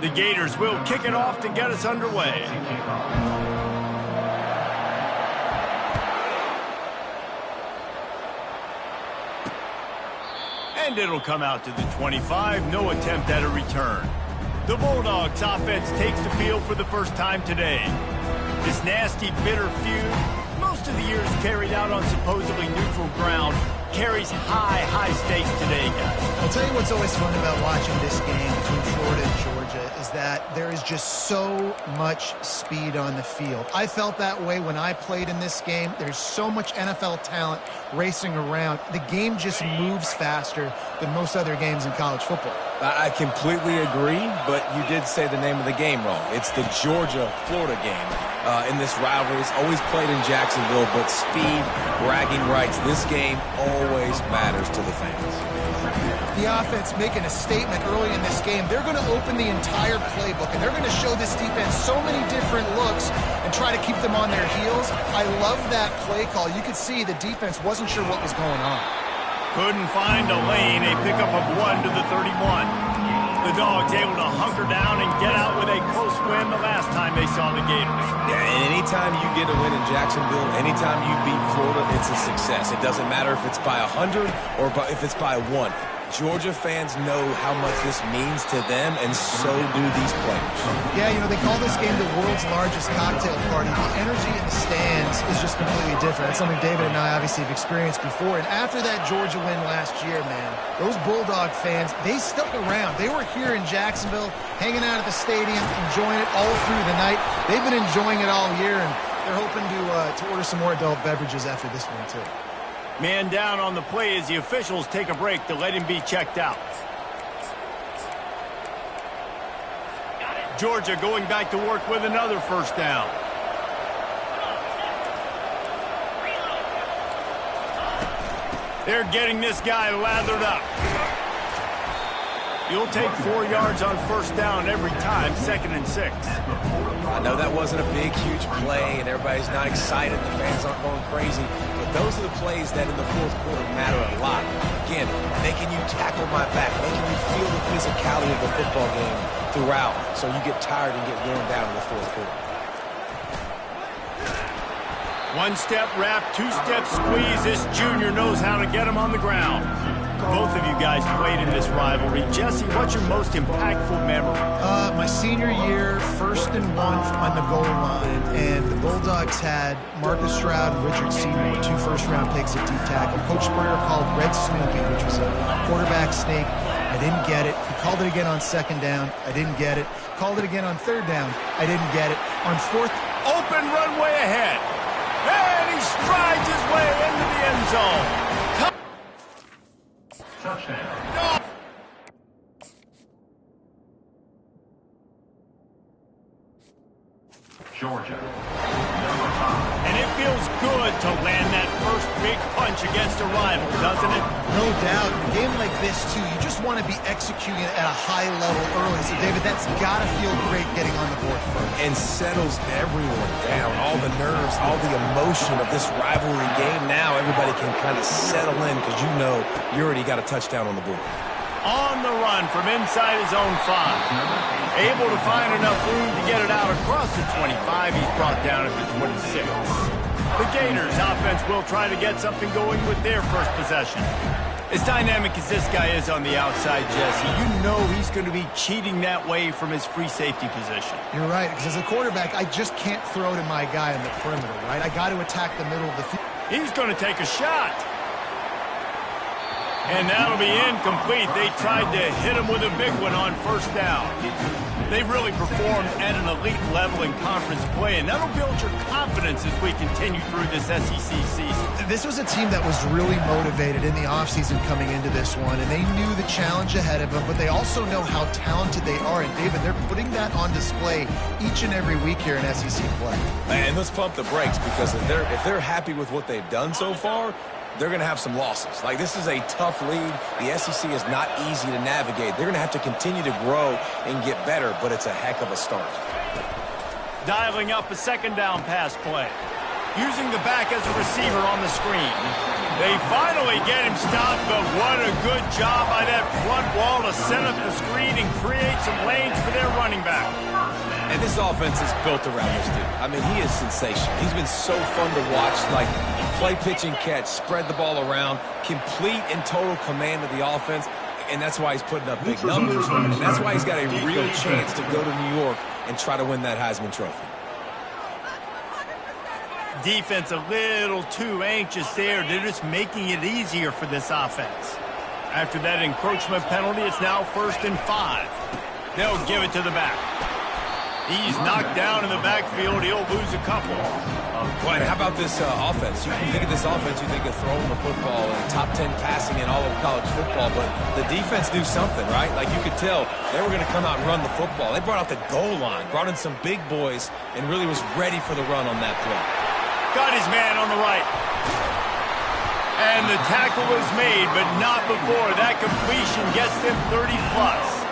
The Gators will kick it off to get us underway. And it'll come out to the 25. No attempt at a return. The Bulldogs offense takes the field for the first time today. This nasty, bitter feud, most of the years carried out on supposedly neutral ground, carries high stakes today, guys. I'll tell you what's always fun about watching this game between Florida and Georgia is that there is just so much speed on the field. I felt that way when I played in this game. There's so much NFL talent racing around. The game just moves faster than most other games in college football. I completely agree, but you did say the name of the game wrong. It's the Georgia-Florida game. In this rivalry, it's always played in Jacksonville, but speed, bragging rights, this game always matters to the fans. The offense making a statement early in this game. They're going to open the entire playbook, and they're going to show this defense so many different looks and try to keep them on their heels. I love that play call. You could see the defense wasn't sure what was going on. Couldn't find a lane, a pickup of 1 to the 31. The Dogs able to hunker down and get out with a close win the last time they saw the Gators. Yeah, and anytime you get a win in Jacksonville, anytime you beat Florida, it's a success. It doesn't matter if it's by 100 or if it's by 1. Georgia fans know how much this means to them, and so do these players. Yeah, you know, they call this game the world's largest cocktail party. The energy in the stands is just completely different. That's something David and I obviously have experienced before. And after that Georgia win last year, man, those Bulldog fans, they stuck around. They were here in Jacksonville, hanging out at the stadium, enjoying it all through the night. They've been enjoying it all year, and they're hoping to order some more adult beverages after this one, too. Man down on the play as the officials take a break to let him be checked out. Georgia going back to work with another first down. They're getting this guy lathered up. You'll take 4 yards on first down every time, 2nd and 6. I know that wasn't a big, huge play, and everybody's not excited. The fans aren't going crazy. But those are the plays that in the fourth quarter matter a lot. Again, making you tackle my back, making you feel the physicality of the football game throughout, so you get tired and get worn down in the fourth quarter. One-step wrap, two-step squeeze. This junior knows how to get him on the ground. Both of you guys played in this rivalry. Jesse, what's your most impactful memory? My senior year, 1st and 1 on the goal line, and the Bulldogs had Marcus Stroud and Richard Seymour, 2 first-round picks at D-tackle. Coach Spurrier called Red Snoopy, which was a quarterback sneak. I didn't get it. He called it again on 2nd down. I didn't get it. Called it again on 3rd down. I didn't get it. On 4th, open runway ahead. And he strides his way into the end zone. Touchdown. Georgia. And it feels good to land that first big punch against a rival, doesn't it? no doubt. In a game like this, too, you just want to be executing at a high level early. So, David, that's got to feel great getting on the board first. And settles everyone down. All the nerves, all the emotion of this rivalry game. Now everybody can kind of settle in because you know you already got a touchdown on the board. On the run from inside his own 5. Able to find enough room to get it out across the 25. He's brought down at the 26. The Gators offense will try to get something going with their first possession. As dynamic as this guy is on the outside, Jesse, you know he's going to be cheating that way from his free safety position. You're right, because as a quarterback, I just can't throw to my guy on the perimeter, right? I got to attack the middle of the field. He's going to take a shot. And that'll be incomplete. They tried to hit him with a big one on first down. They've really performed at an elite level in conference play, and that'll build your confidence as we continue through this SEC season. This was a team that was really motivated in the offseason coming into this one, and they knew the challenge ahead of them, but they also know how talented they are. And, David, they're putting that on display each and every week here in SEC play. And let's pump the brakes, because if they're happy with what they've done so far, they're going to have some losses. Like, this is a tough league. The SEC is not easy to navigate. They're going to have to continue to grow and get better, but it's a heck of a start. Dialing up a second down pass play. using the back as a receiver on the screen. They finally get him stopped, but what a good job by that front wall to set up the screen and create some lanes for their running back. And this offense is built around this dude. I mean, he is sensational. He's been so fun to watch, like play, pitch, and catch, spread the ball around, complete and total command of the offense, and that's why he's putting up big numbers, and that's why he's got a real chance to go to New York and try to win that Heisman Trophy. Defense a little too anxious there. They're just making it easier for this offense. After that encroachment penalty, it's now 1st and 5. They'll give it to the back. He's knocked down in the backfield. He'll lose a couple. Well, how about this offense? You can think of this offense, you think of throwing the football and top 10 passing in all of college football, but the defense knew something, right? Like you could tell they were going to come out and run the football. They brought out the goal line, brought in some big boys, and really was ready for the run on that play. Got his man on the right. And the tackle was made, but not before. That completion gets them 30-plus.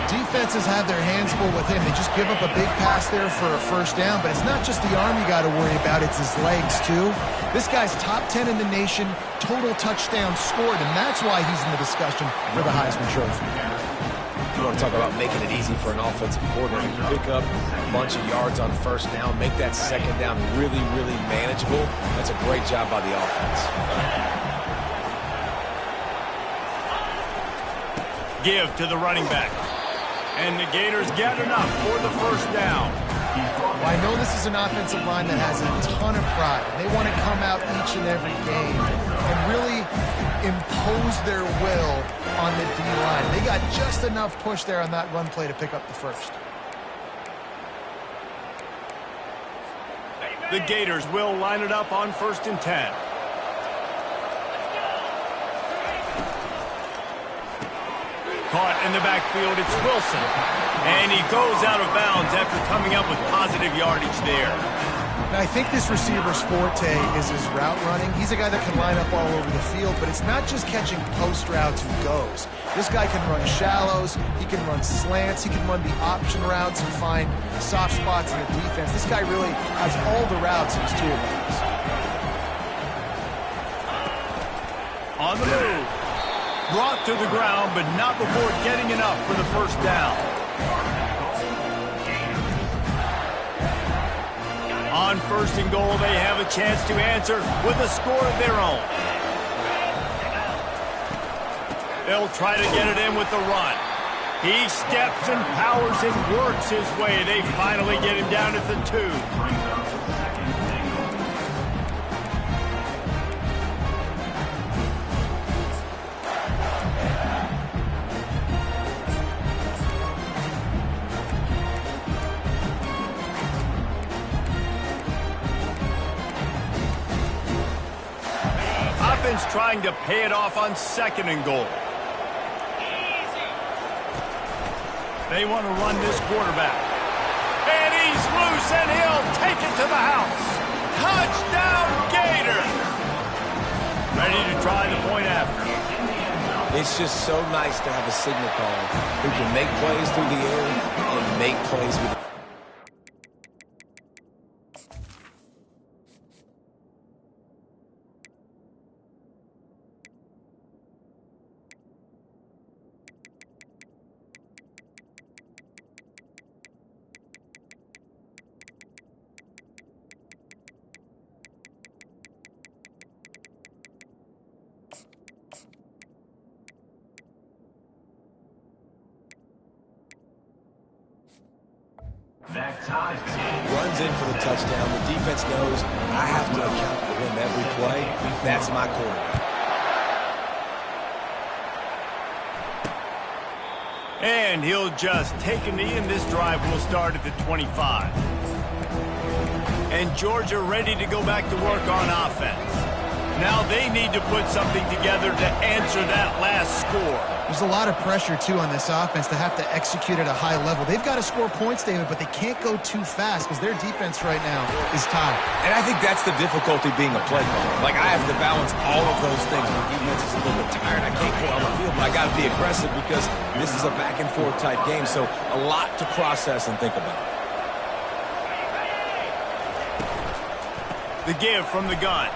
Defenses have their hands full with him. They just give up a big pass there for a 1st down, but it's not just the arm you got to worry about, it's his legs too. This guy's top 10 in the nation, total touchdowns scored, and that's why he's in the discussion for the Heisman Trophy. You want to talk about making it easy for an offensive coordinator. You pick up a bunch of yards on 1st down, make that 2nd down really, really manageable. That's a great job by the offense. Give to the running back. And the Gators get enough for the 1st down. Well, I know this is an offensive line that has a ton of pride. They want to come out each and every game and really impose their will on the D-line. They got just enough push there on that run play to pick up the 1st. The Gators will line it up on 1st and 10. Caught in the backfield, it's Wilson. And he goes out of bounds after coming up with positive yardage there. Now, I think this receiver's forte is his route running. He's a guy that can line up all over the field, but it's not just catching post routes and goes. This guy can run shallows, he can run slants, he can run the option routes and find soft spots in the defense. This guy really has all the routes in his toolbox. On the move. Brought to the ground, but not before getting enough for the 1st down. On 1st and goal, they have a chance to answer with a score of their own. They'll try to get it in with the run. He steps and powers and works his way. They finally get him down at the 2. Trying to pay it off on 2nd and goal. They want to run this quarterback. And he's loose, and he'll take it to the house. Touchdown, Gator! Ready to try the point after. It's just so nice to have a signal caller who can make plays through the air and make plays with runs in for the touchdown. The defense knows I have to account for him every play. That's my quarterback. And he'll just take a knee, and this drive will start at the 25. And Georgia ready to go back to work on offense. Now they need to put something together to answer that last score. There's a lot of pressure, too, on this offense to have to execute at a high level. They've got to score points, David, but they can't go too fast because their defense right now is tired. And I think that's the difficulty being a play caller. Like, I have to balance all of those things. My defense is a little bit tired. I can't go on the field, but I got to be aggressive because this is a back-and-forth type game, so a lot to process and think about. The give from the gun.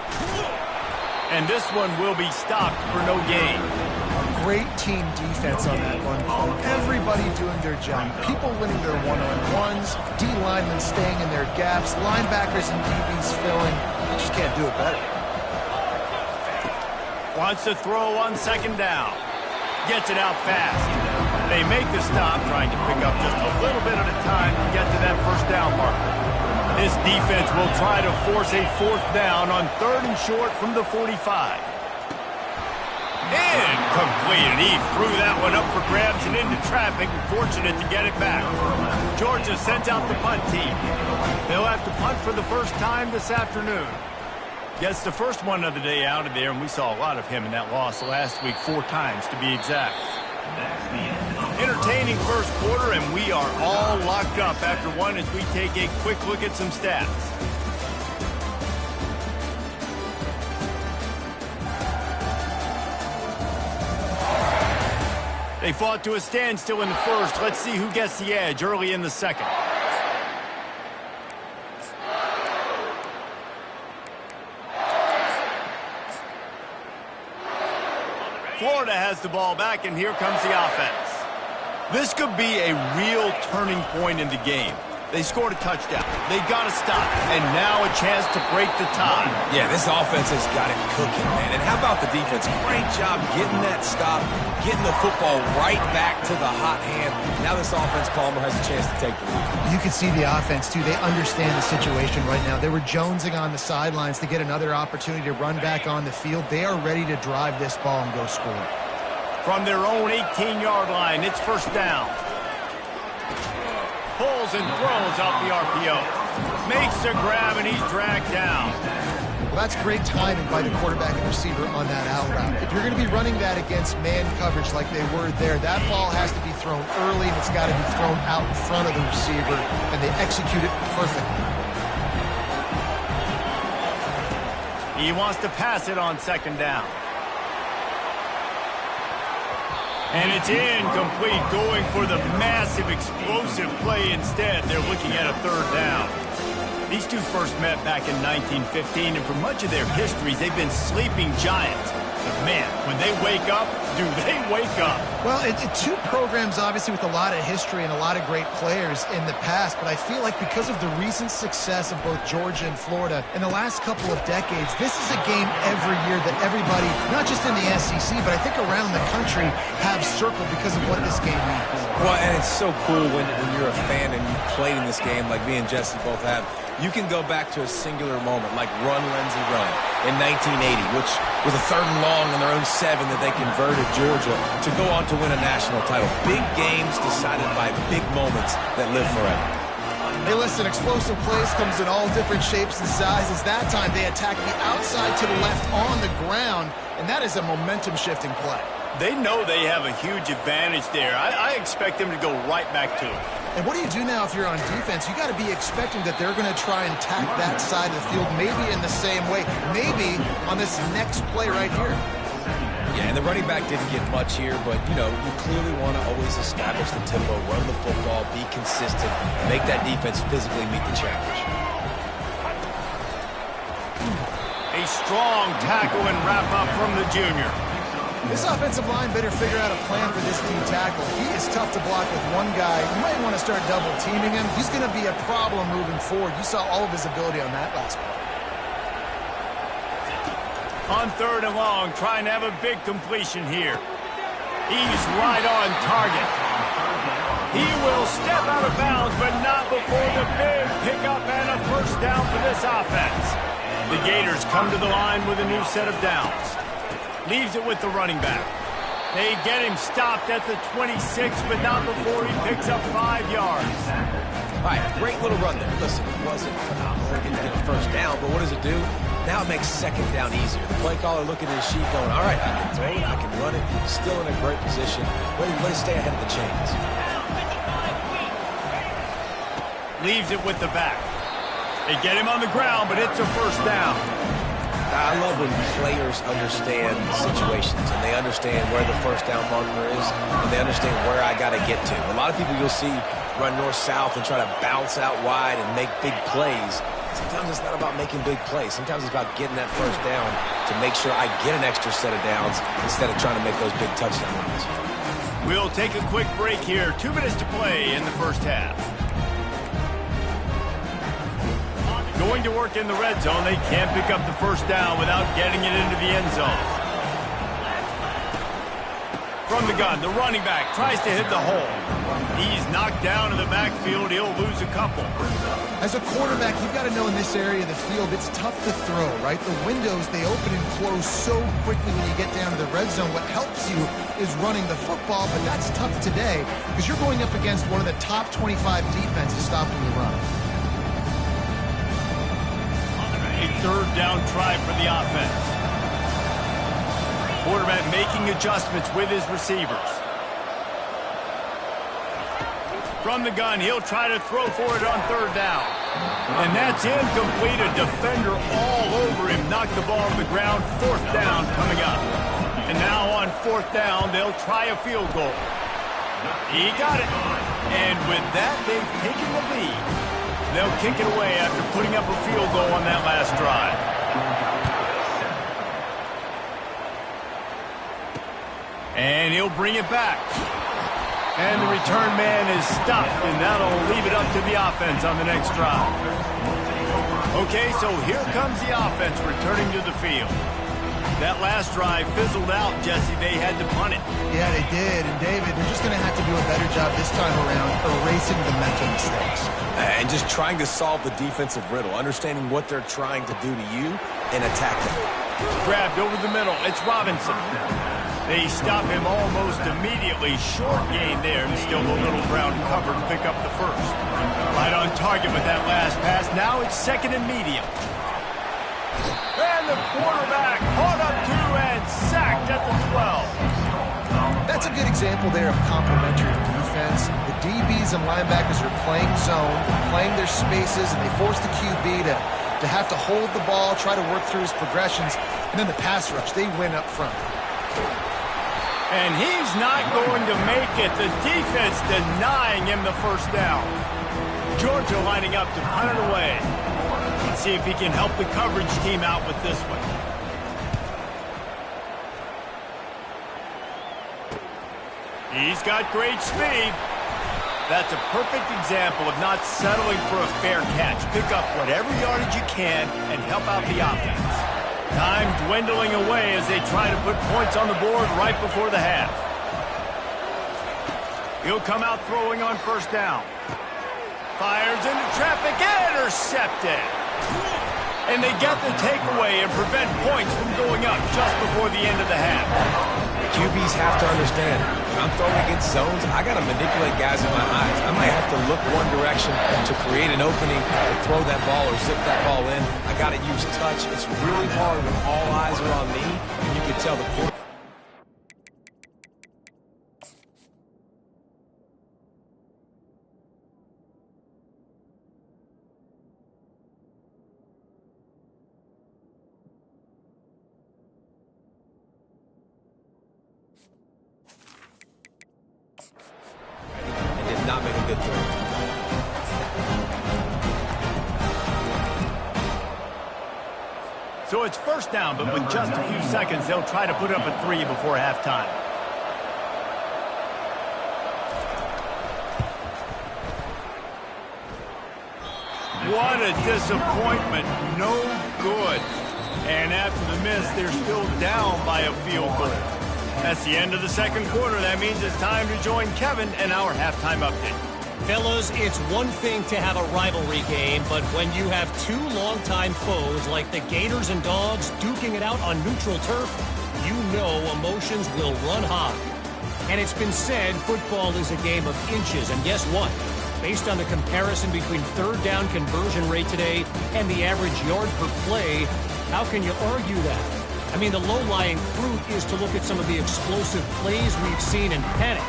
And this one will be stopped for no gain. Great team defense on that one. Everybody doing their job. People winning their one-on-ones, D linemen staying in their gaps, linebackers and DBs filling. You just can't do it better. Wants to throw on second down. Gets it out fast. They make the stop, trying to pick up just a little bit at a time to get to that first down marker. This defense will try to force a fourth down on 3rd and short from the 45. Incomplete, and he threw that one up for grabs and into traffic, and fortunate to get it back. Georgia sends out the punt team. They'll have to punt for the first time this afternoon. Gets the first one of the day out of there, and we saw a lot of him in that loss last week, 4 times to be exact. Entertaining first quarter, and we are all locked up after one as we take a quick look at some stats. They fought to a standstill in the first. Let's see who gets the edge early in the second. Florida has the ball back, and here comes the offense. This could be a real turning point in the game. They scored a touchdown. They got to stop, and now a chance to break the tie. Yeah, this offense has got it cooking, man. And how about the defense? Great job getting that stop, getting the football right back to the hot hand. Now this offense, Palmer, has a chance to take the lead. You can see the offense, too. They understand the situation right now. They were jonesing on the sidelines to get another opportunity to run back on the field. They are ready to drive this ball and go score. From their own 18-yard line, it's first down. Pulls and throws out the RPO. Makes a grab, and he's dragged down. Well, that's great timing by the quarterback and receiver on that out route. If you're going to be running that against man coverage like they were there, that ball has to be thrown early, and it's got to be thrown out in front of the receiver, and they execute it perfectly. He wants to pass it on second down. And it's incomplete, going for the massive, explosive play instead. They're looking at a third down. These two first met back in 1915, and for much of their histories, they've been sleeping giants. But, man, when they wake up, do they wake up? Well, two programs, obviously, with a lot of history and a lot of great players in the past, but I feel like because of the recent success of both Georgia and Florida in the last couple of decades, this is a game every year that everybody, not just in the SEC, but I think around the country, have circled because of what this game means. Well, and it's so cool when you're a fan and you played in this game like me and Jesse both have. You can go back to a singular moment like Run, Lindsey, Run in 1980, which was a 3rd and long on their own 7 that they converted Georgia to go on to win a national title. Big games decided by big moments that live forever. Hey, listen, explosive plays comes in all different shapes and sizes. That time they attack the outside to the left on the ground, and that is a momentum-shifting play. They know they have a huge advantage there. I expect them to go right back to it. And what do you do now if you're on defense? You got to be expecting that they're going to try and attack that side of the field, maybe in the same way, maybe on this next play right here. Yeah, and the running back didn't get much here, but, you know, you clearly want to always establish the tempo, run the football, be consistent, make that defense physically meet the challenge. A strong tackle and wrap-up from the junior. This offensive line better figure out a plan for this D tackle. He is tough to block with one guy. You might want to start double-teaming him. He's going to be a problem moving forward. You saw all of his ability on that last play. On 3rd and long, trying to have a big completion here. He's right on target. He will step out of bounds, but not before the big pickup and a first down for this offense. The Gators come to the line with a new set of downs. Leaves it with the running back. They get him stopped at the 26, but not before he picks up 5 yards. All right, great little run there. Listen, it wasn't phenomenal. He didn't get a first down, but what does it do? Now it makes second down easier. The play caller looking at his sheet going, all right, I can throw it, I can run it. Still in a great position. Ready to stay ahead of the chains. Leaves it with the back. They get him on the ground, but it's a first down. I love when players understand situations and they understand where the first down marker is and they understand where I got to get to. A lot of people you'll see run north-south and try to bounce out wide and make big plays. Sometimes it's not about making big plays. Sometimes it's about getting that first down to make sure I get an extra set of downs instead of trying to make those big touchdown runs. We'll take a quick break here. 2 minutes to play in the first half. Going to work in the red zone. They can't pick up the first down without getting it into the end zone. From the gun, the running back tries to hit the hole. He's knocked down in the backfield. He'll lose a couple. As a quarterback, you've got to know in this area of the field, it's tough to throw, right? The windows, they open and close so quickly when you get down to the red zone. What helps you is running the football, but that's tough today because you're going up against one of the top 25 defenses stopping the run. A third down try for the offense. Quarterback making adjustments with his receivers. From the gun, he'll try to throw for it on third down. And that's incomplete. A defender all over him. Knocked the ball on the ground. Fourth down coming up. And now on fourth down, they'll try a field goal. He got it. And with that, they've taken the lead. They'll kick it away after putting up a field goal on that last drive. And he'll bring it back. And the return man is stopped, and that'll leave it up to the offense on the next drive. Okay, so here comes the offense returning to the field. That last drive fizzled out, Jesse. They had to punt it. Yeah, they did. And, David, they're just going to have to do a better job this time around erasing the mental mistakes. And just trying to solve the defensive riddle, understanding what they're trying to do to you and attack them. Grabbed over the middle. It's Robinson. They stop him almost immediately. Short gain there, and still a little ground cover to pick up the first. Right on target with that last pass. Now it's second and medium. And the quarterback caught up to and sacked at the 12. That's a good example there of complementary defense. The DBs and linebackers are playing zone, playing their spaces, and they force the QB to have to hold the ball, try to work through his progressions, and then the pass rush, they win up front. And he's not going to make it. The defense denying him the first down. Georgia lining up to punt it away. Let's see if he can help the coverage team out with this one. He's got great speed. That's a perfect example of not settling for a fair catch. Pick up whatever yardage you can and help out the offense. Time dwindling away as they try to put points on the board right before the half. He'll come out throwing on first down. Fires into traffic, intercepted. And they get the takeaway and prevent points from going up just before the end of the half. QBs have to understand, when I'm throwing against zones, I got to manipulate guys in my eyes. I might have to look one direction to create an opening to throw that ball or zip that ball in. I got to use touch. It's really hard when all eyes are on me, and you can tell the point. Not make a good throw. So it's first down, but with just a few seconds, they'll try to put up a 3 before halftime. What a disappointment. No good. And after the miss, they're still down by a field goal. That's the end of the second quarter. That means it's time to join Kevin and our halftime update. Fellas, it's one thing to have a rivalry game, but when you have two longtime foes like the Gators and Dogs duking it out on neutral turf, you know emotions will run high. And it's been said football is a game of inches, and guess what? Based on the comparison between third down conversion rate today and the average yard per play, how can you argue that? I mean, the low-lying fruit is to look at some of the explosive plays we've seen and panic.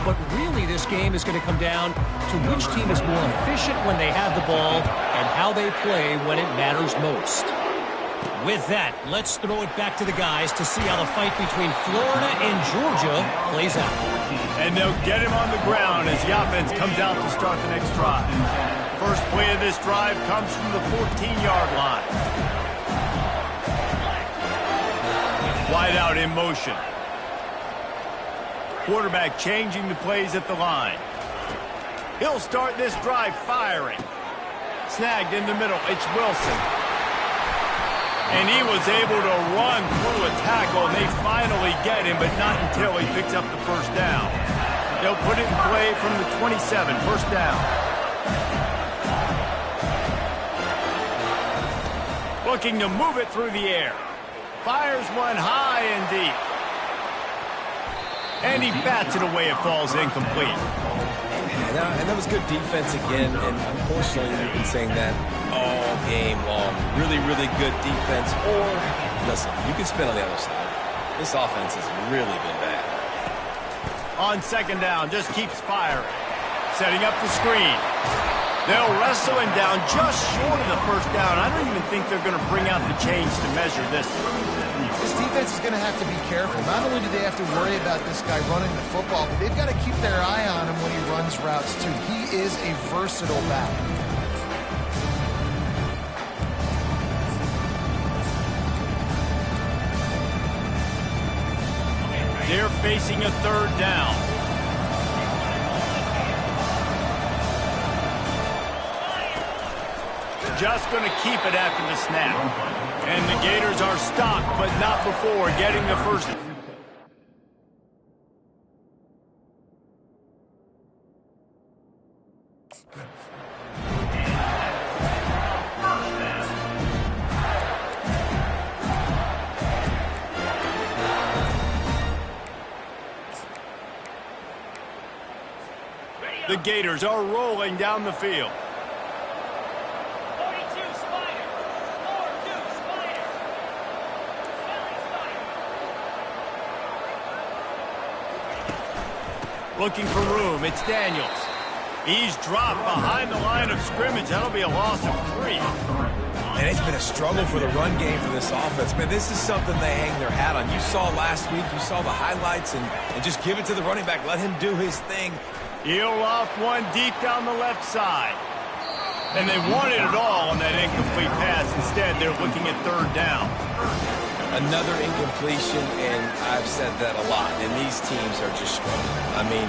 But really, this game is going to come down to which team is more efficient when they have the ball and how they play when it matters most. With that, let's throw it back to the guys to see how the fight between Florida and Georgia plays out. And they'll get him on the ground as the offense comes out to start the next drive. First play of this drive comes from the 14-yard line. Wide out in motion. Quarterback changing the plays at the line. He'll start this drive firing. Snagged in the middle. It's Wilson. And he was able to run through a tackle, and they finally get him, but not until he picks up the first down. They'll put it in play from the 27, first down. Looking to move it through the air. Fires one high and deep. And he bats it away. It falls incomplete. And that was good defense again, and unfortunately we've been saying that all game long. Really, really good defense. Or, listen, you can spin on the other side. This offense has really been bad. On second down, just keeps firing. Setting up the screen. They'll wrestle him down just short of the first down. I don't even think they're going to bring out the chains to measure this. This defense is going to have to be careful. Not only do they have to worry about this guy running the football, but they've got to keep their eye on him when he runs routes, too. He is a versatile back. They're facing a third down. Just going to keep it after the snap. And the Gators are stopped, but not before getting the first. The Gators are rolling down the field. Looking for room. It's Daniels. He's dropped behind the line of scrimmage. That'll be a loss of 3. And it's been a struggle for the run game for this offense. Man, this is something they hang their hat on. You saw last week, you saw the highlights, and just give it to the running back. Let him do his thing. He'll loft one deep down the left side. And they wanted it all on that incomplete pass. Instead, they're looking at third down. Another incompletion, and I've said that a lot, and these teams are just struggling. I mean,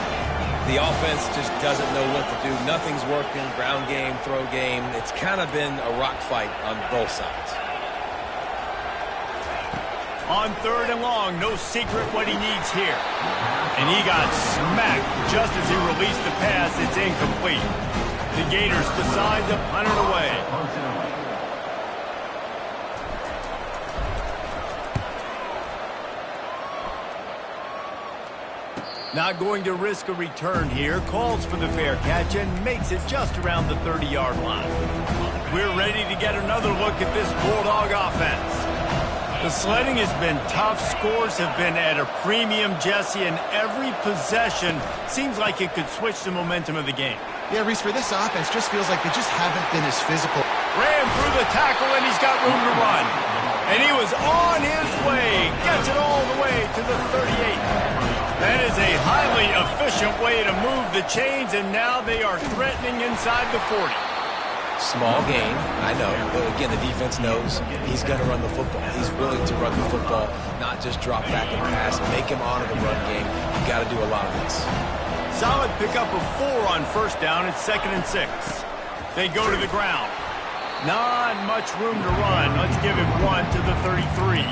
the offense just doesn't know what to do. Nothing's working, ground game, throw game. It's kind of been a rock fight on both sides. On third and long, no secret what he needs here. And he got smacked just as he released the pass. It's incomplete. The Gators decide to punt it away. Not going to risk a return here. Calls for the fair catch and makes it just around the 30-yard line. We're ready to get another look at this Bulldog offense. The sledding has been tough. Scores have been at a premium, Jesse, and every possession seems like it could switch the momentum of the game. Yeah, Reese, for this offense, just feels like they just haven't been as physical. Ran through the tackle, and he's got room to run. And he was on his way. Gets it all the way to the 38. That is a highly efficient way to move the chains, and now they are threatening inside the 40. Small gain, I know, but again, the defense knows he's going to run the football. He's willing to run the football, not just drop back and pass, make him honor the run game. You got to do a lot of this. Solid pickup of 4 on first down. It's 2nd and 6. They go to the ground. Not much room to run. Let's give him 1 to the 33.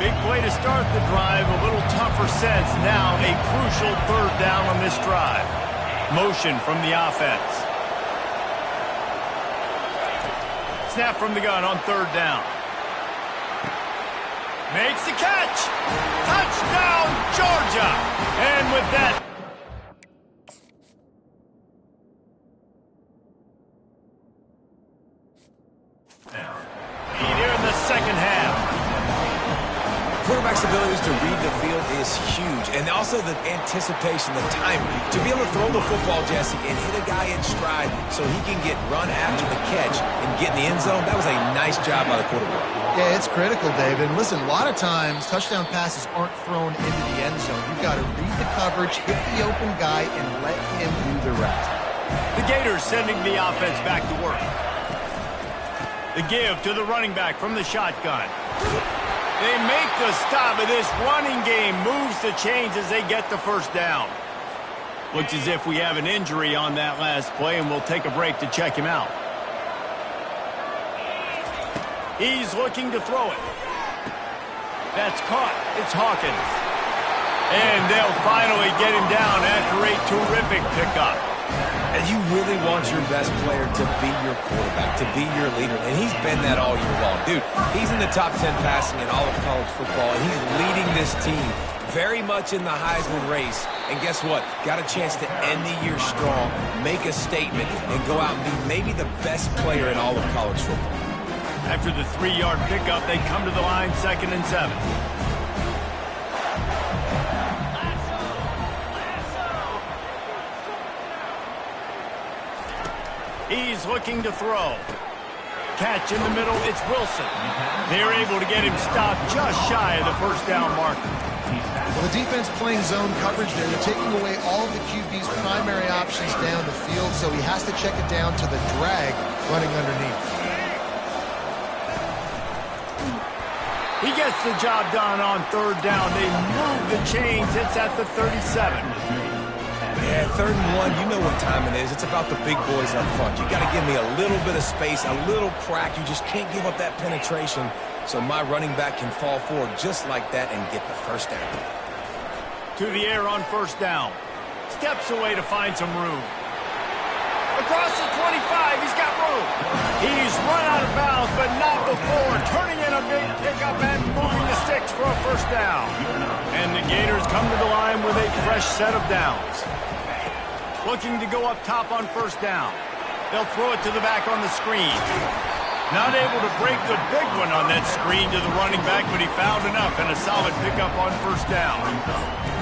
Big play to start the drive, a little tougher sense. Now a crucial third down on this drive. Motion from the offense. Snap from the gun on third down. Makes the catch. Touchdown, Georgia. And with that, here in the second half. Quarterback's abilities to read the field is huge, and also the anticipation, the timing. To be able to throw the football, Jesse, and hit a guy in stride so he can get run after the catch and get in the end zone, that was a nice job by the quarterback. Yeah, it's critical, David. And listen, a lot of times touchdown passes aren't thrown into the end zone. You've got to read the coverage, hit the open guy, and let him do the rest. The Gators sending the offense back to work. The give to the running back from the shotgun. They make the stop, and this running game moves the chains as they get the first down. Looks as if we have an injury on that last play, and we'll take a break to check him out. He's looking to throw it. That's caught. It's Hawkins. And they'll finally get him down after a terrific pickup. And you really want your best player to be your quarterback, to be your leader. And he's been that all year long. Dude, he's in the top 10 passing in all of college football, and he's leading this team very much in the Heisman race. And guess what? Got a chance to end the year strong, make a statement, and go out and be maybe the best player in all of college football. After the 3-yard pickup, they come to the line 2nd and 7. He's looking to throw. Catch in the middle, it's Wilson. They're able to get him stopped just shy of the first down marker. Well, the defense playing zone coverage there. They're taking away all of the QB's primary options down the field, so he has to check it down to the drag running underneath. He gets the job done on 3rd down. They move the chains. It's at the 37. Yeah, 3rd and 1, you know what time it is. It's about the big boys up front. You got to give me a little bit of space, a little crack. You just can't give up that penetration so my running back can fall forward just like that and get the first down. To the air on 1st down. Steps away to find some room. Across the 25, he's got room. He's run out of bounds, but not before turning in a big pickup and moving the sticks for a first down. And the Gators come to the line with a fresh set of downs. Looking to go up top on 1st down. They'll throw it to the back on the screen. Not able to break the big one on that screen to the running back, but he found enough and a solid pickup on 1st down.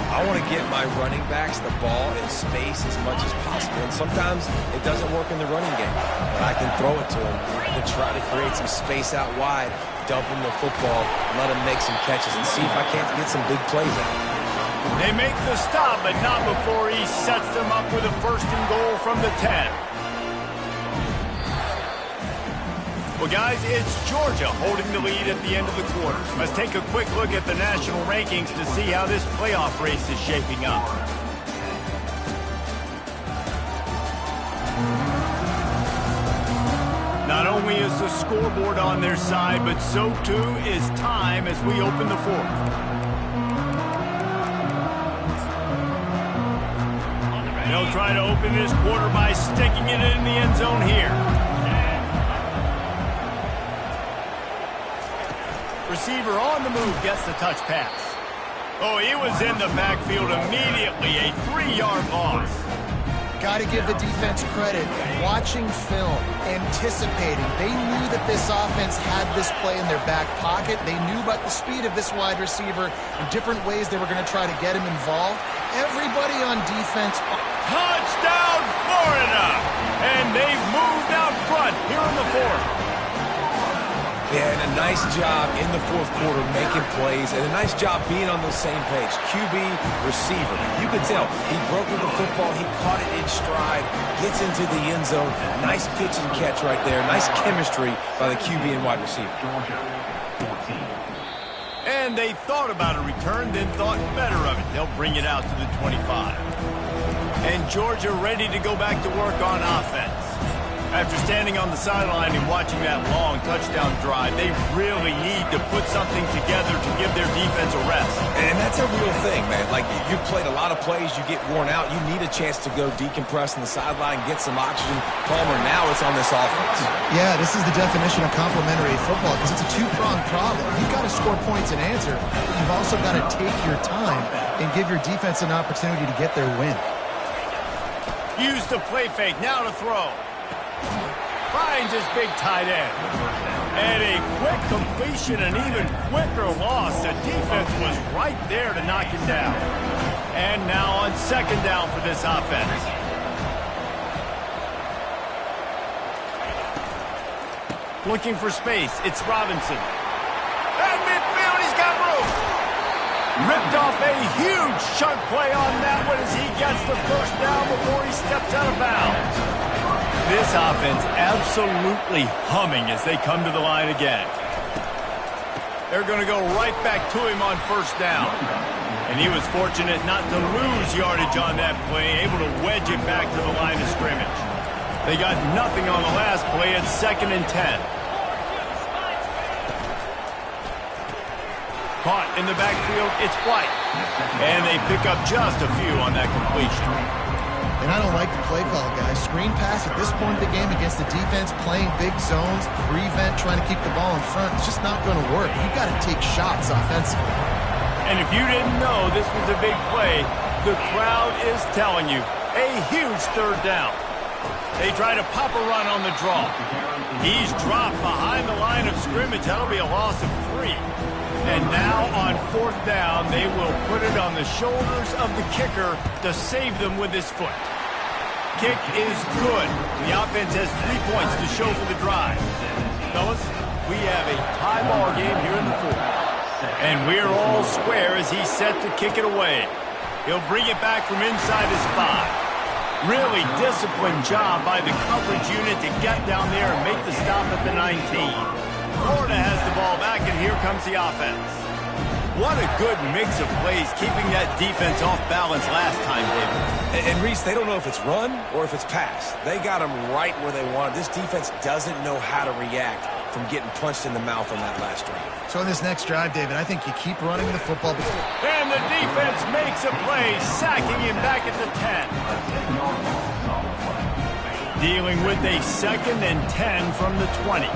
I want to get my running backs the ball in space as much as possible. And sometimes it doesn't work in the running game. But I can throw it to him. I can try to create some space out wide, dump him the football, let him make some catches, and see if I can't get some big plays out. They make the stop, but not before he sets them up with a 1st and goal from the 10. Well, guys, it's Georgia holding the lead at the end of the quarter. Let's take a quick look at the national rankings to see how this playoff race is shaping up. Not only is the scoreboard on their side, but so too is time as we open the 4th. They'll try to open this quarter by sticking it in the end zone here. Receiver on the move gets the touch pass. Oh, he was in the backfield immediately. A 3-yard loss. Got to give the defense credit. Watching film, anticipating. They knew that this offense had this play in their back pocket. They knew about the speed of this wide receiver and different ways they were going to try to get him involved. Everybody on defense. Touchdown, Florida! And they've moved out front here in the 4th. Yeah, and a nice job in the 4th quarter making plays, and a nice job being on the same page. QB, receiver. You could tell he broke with the football. He caught it in stride, gets into the end zone. Nice pitch and catch right there. Nice chemistry by the QB and wide receiver. And they thought about a return, then thought better of it. They'll bring it out to the 25. And Georgia ready to go back to work on offense. After standing on the sideline and watching that long touchdown drive, they really need to put something together to give their defense a rest. And that's a real thing, man. Like, you played a lot of plays, you get worn out, you need a chance to go decompress on the sideline, get some oxygen. Palmer, now it's on this offense. Yeah, this is the definition of complementary football because it's a 2-pronged problem. You've got to score points and answer, but you've also got to take your time and give your defense an opportunity to get their win. Use the play fake, now to throw. Finds his big tight end. And a quick completion, an even quicker loss. The defense was right there to knock him down. And now on 2nd down for this offense. Looking for space, it's Robinson. Ripped off a huge chunk play on that one as he gets the first down before he steps out of bounds. This offense absolutely humming as they come to the line again. They're going to go right back to him on first down. And he was fortunate not to lose yardage on that play, able to wedge it back to the line of scrimmage. They got nothing on the last play at 2nd and 10. Caught in the backfield, it's White. And they pick up just a few on that completion. And I don't like the play call, guys. Screen pass at this point of the game against the defense, playing big zones, prevent, trying to keep the ball in front. It's just not going to work. You've got to take shots offensively. And if you didn't know this was a big play, the crowd is telling you, a huge third down. They try to pop a run on the draw. He's dropped behind the line of scrimmage. That'll be a loss of 3. And now on 4th down, they will put it on the shoulders of the kicker to save them with his foot. Kick is good. The offense has 3 points to show for the drive. Fellas, we have a tie ball game here in the 4th. And we're all square as he's set to kick it away. He'll bring it back from inside his 5. Really disciplined job by the coverage unit to get down there and make the stop at the 19. Florida has the ball back, and here comes the offense. What a good mix of plays, keeping that defense off balance last time, David. And Reese, they don't know if it's run or if it's pass. They got them right where they want. This defense doesn't know how to react from getting punched in the mouth on that last drive. So in this next drive, David, I think you keep running the football. And the defense makes a play, sacking him back at the 10. Dealing with a 2nd and 10 from the 20.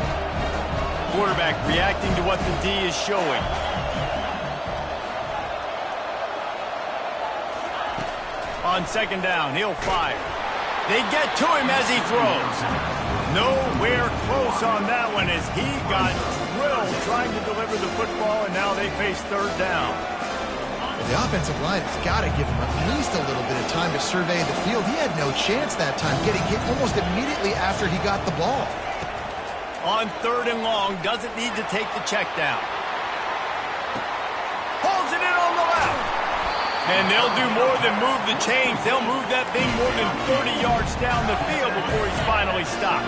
Quarterback reacting to what the D is showing. On 2nd down, he'll fire. They get to him as he throws. Nowhere close on that one as he got drilled trying to deliver the football, and now they face 3rd down. The offensive line has got to give him at least a little bit of time to survey the field. He had no chance that time, getting hit almost immediately after he got the ball. On 3rd and long, doesn't need to take the check down. Holds it in on the left. And they'll do more than move the chains. They'll move that thing more than 30 yards down the field before he's finally stopped.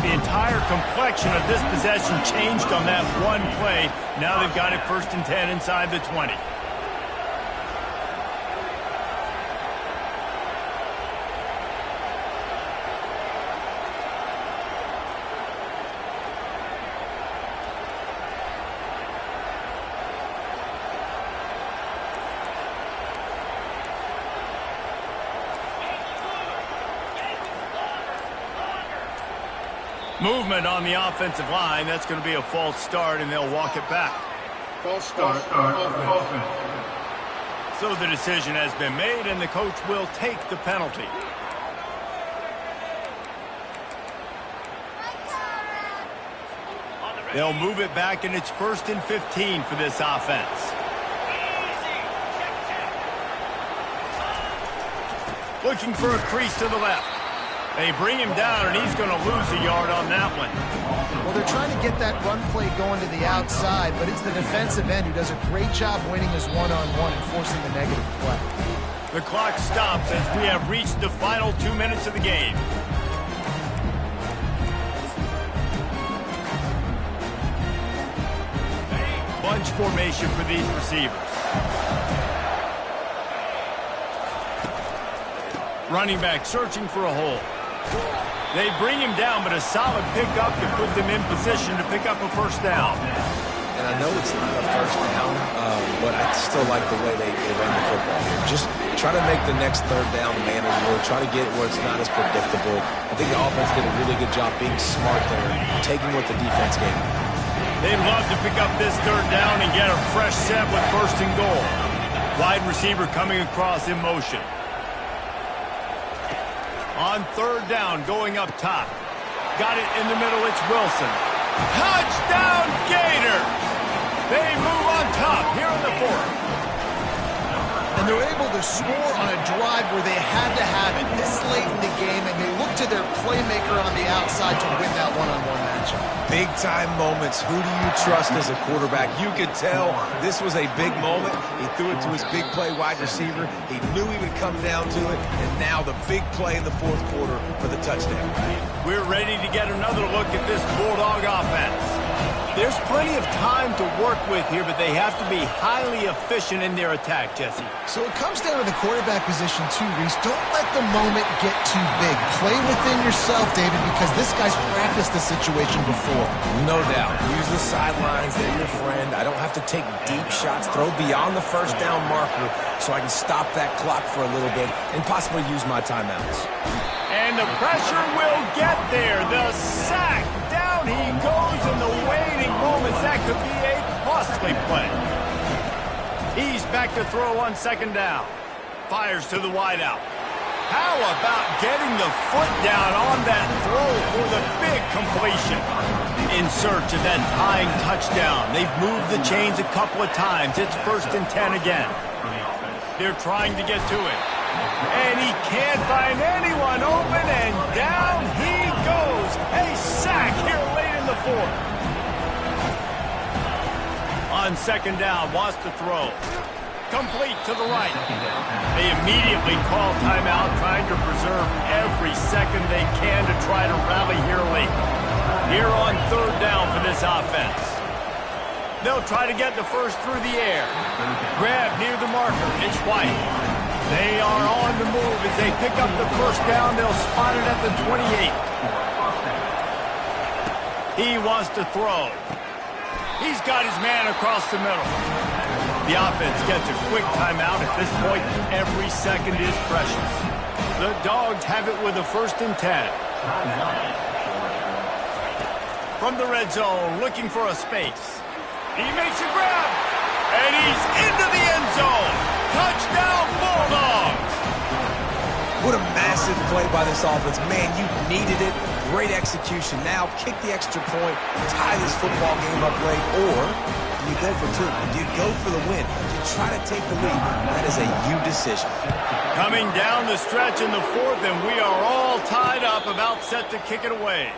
The entire complexion of this possession changed on that one play. Now they've got it 1st and 10 inside the 20. Movement on the offensive line. That's going to be a false start, and they'll walk it back. False start, offense. So the decision has been made, and the coach will take the penalty. They'll move it back, and it's 1st and 15 for this offense. Looking for a crease to the left. They bring him down, and he's going to lose a yard on that one. Well, they're trying to get that run play going to the outside, but it's the defensive end who does a great job winning his one-on-one and forcing the negative play. The clock stops as we have reached the final 2 minutes of the game. Bunch formation for these receivers. Running back searching for a hole. They bring him down, but a solid pickup to put them in position to pick up a 1st down. And I know it's not a 1st down, but I still like the way they ran the football here. Just try to make the next 3rd down manageable. Try to get it where it's not as predictable. I think the offense did a really good job being smart there, taking what the defense gave them. They'd love to pick up this 3rd down and get a fresh set with 1st and goal. Wide receiver coming across in motion. On 3rd down, going up top. Got it in the middle, it's Wilson. Touchdown, Gators! They move on top here in the 4th. And they're able to score on a drive where they had to have it this late in the game, and they look to their playmaker on the outside to win that one-on-one matchup. Big-time moments. Who do you trust as a quarterback? You could tell this was a big moment. He threw it to his big play wide receiver. He knew he would come down to it, and now the big play in the fourth quarter for the touchdown. We're ready to get another look at this Bulldog offense. There's plenty of time to work with here, but they have to be highly efficient in their attack, Jesse. So it comes down to the quarterback position too, Reese. Don't let the moment get too big. Play within yourself, David, because this guy's practiced this situation before. No doubt. Use the sidelines. They're your friend. I don't have to take deep shots. Throw beyond the first down marker so I can stop that clock for a little bit and possibly use my timeouts. And the pressure will get there. The sack. Down he goes in the waiting moments. That could be a costly play. He's back to throw on second down. Fires to the wideout. How about getting the foot down on that throw for the big completion? In search of that tying touchdown. They've moved the chains a couple of times. It's 1st and 10 again. They're trying to get to it. And he can't find anyone open, and down he goes. A sack here late in the fourth. On second down, wants to throw. Complete to the right. They immediately call timeout, trying to preserve every second they can to try to rally here late. Here on third down for this offense. They'll try to get the first through the air. Grab near the marker. It's White. They are on the move as they pick up the first down. They'll spot it at the 28. He wants to throw. He's got his man across the middle. The offense gets a quick timeout. At this point, every second is precious. The Dogs have it with a 1st and 10. From the red zone, looking for a space. He makes a grab, and he's into the end zone. Touchdown, Bulldogs! What a massive play by this offense. Man, you needed it. Great execution. Now kick the extra point, tie this football game up late, or do you go for two? Do you go for the win? Do you try to take the lead? That is a you decision. Coming down the stretch in the fourth, and we are all tied up, about set to kick it away.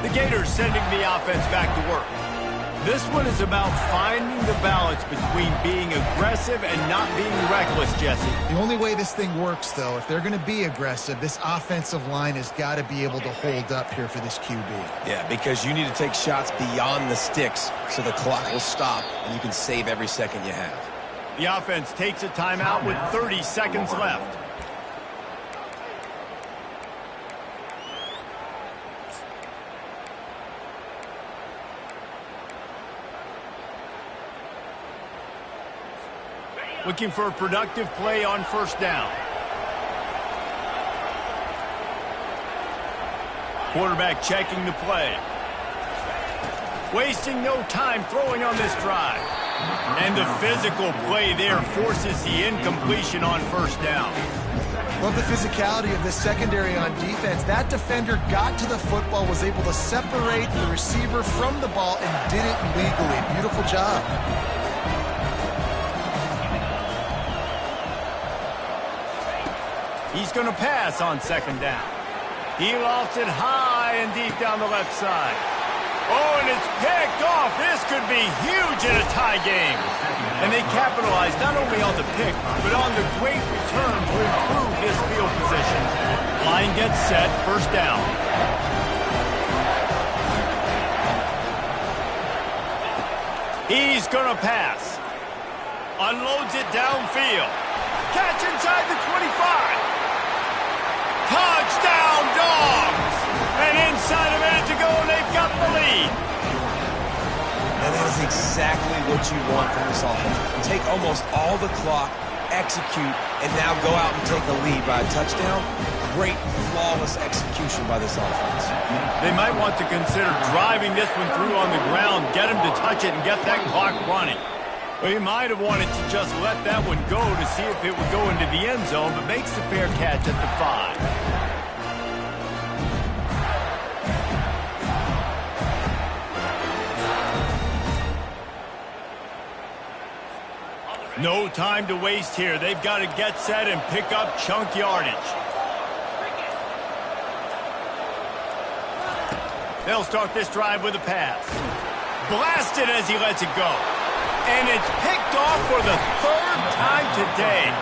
The Gators sending the offense back to work. This one is about finding the balance between being aggressive and not being reckless, Jesse. The only way this thing works, though, if they're going to be aggressive, this offensive line has got to be able to hold up here for this QB. Yeah, because you need to take shots beyond the sticks so the clock will stop and you can save every second you have. The offense takes a timeout with 30 seconds left. Looking for a productive play on first down. Quarterback checking the play. Wasting no time throwing on this drive. And the physical play there forces the incompletion on first down. Love the physicality of the secondary on defense. That defender got to the football, was able to separate the receiver from the ball, and did it legally. Beautiful job. He's going to pass on second down. He lost it high and deep down the left side. Oh, and it's picked off. This could be huge in a tie game. And they capitalize not only on the pick, but on the great return to improve this field position. Line gets set, first down. He's going to pass. Unloads it downfield. Catch inside the 25. Touchdown, Dogs! And inside a minute to go, and they've got the lead. And that is exactly what you want from this offense. Take almost all the clock, execute, and now go out and take a lead by a touchdown. Great, flawless execution by this offense. They might want to consider driving this one through on the ground, get him to touch it, and get that clock running. Well, he might have wanted to just let that one go to see if it would go into the end zone, but makes the fair catch at the 5. No time to waste here. They've got to get set and pick up chunk yardage. They'll start this drive with a pass. Blasted as he lets it go. And it's picked off for the third time today.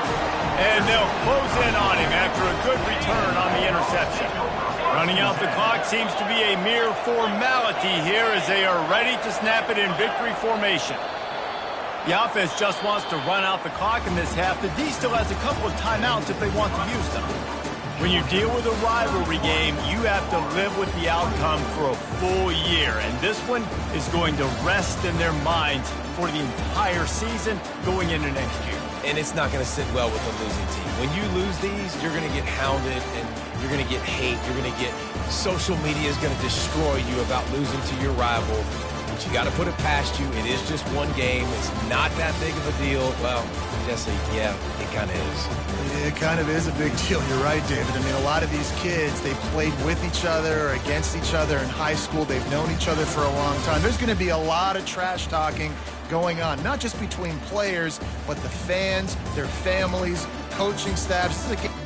And they'll close in on him after a good return on the interception. Running out the clock seems to be a mere formality here as they are ready to snap it in victory formation. The offense just wants to run out the clock in this half. The D still has a couple of timeouts if they want to use them. When you deal with a rivalry game, you have to live with the outcome for a full year. And this one is going to rest in their minds for the entire season going into next year. And it's not going to sit well with a losing team. When you lose these, you're going to get hounded and you're going to get hate. You're going to get social media is going to destroy you about losing to your rival. But you got to put it past you. It is just one game. It's not that big of a deal. Well, Jesse, yeah, it kind of is. It kind of is a big deal. You're right, David. I mean, a lot of these kids, they played with each other or against each other in high school. They've known each other for a long time. There's going to be a lot of trash talking going on, not just between players, but the fans, their families, coaching staffs. This is a game